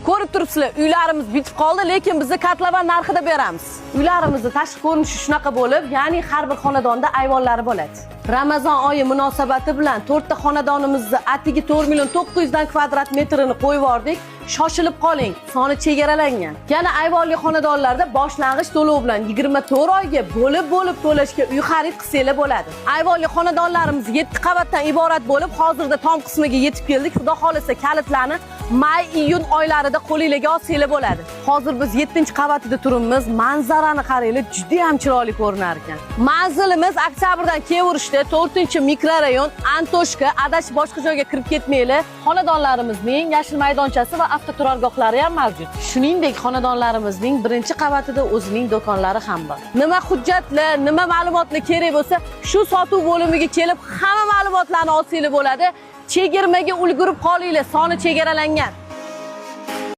Ko'rib turibsizlar, uylarimiz bitib qoldi, lekin biz kotlovan narxida beramiz. Uylarimizni tashqi ko'rinishi shunaqa bo'lib, ya'ni har bir xonadonda ayvonlari bo'ladi. Ramazon oyi munosabati bilan 4 ta xonadonimizni atigi 4 million 900 dan kvadrat metrini qo'yib yubordik. Shoshilib qoling, soni chegaralangan. Yana ayvonli xonadonlarda boshlang'ich to'lov bilan 24 oyga bo'lib to'lashga uy xarid qilsanglar bo'ladi. Ayvonli xonadonlarimiz 7 qavatdan iborat bo'lib, hozirda tom qismiga yetib keldik. Xudo xolisa kalitlarni may-iyun oylarida qo'lingizga olsanglar bo'ladi. Hozir biz 7-qavatida turibmiz. Manzarani qaranglar, juda ham chiroyli ko'rinar ekan. Manzilimiz Oktyabrdan Kevrishda 4-mikrorayon Antoshka, adash boshqa joyga kirib ketmanglar. Xonadonlarimizning yashil maydonchasi va avtoturargohlari ham mavjud. Shuningdek, xonadonlarimizning 1-qavatida o'zining do'konlari ham bor. Nima hujjatlar, nima ma'lumotlar kerak bo'lsa, shu sotuv bo'limiga kelib hamma ma'lumotlarni olsanglar bo'ladi. Chegirmaga ulgurib qolinglar, soni chegaralangan.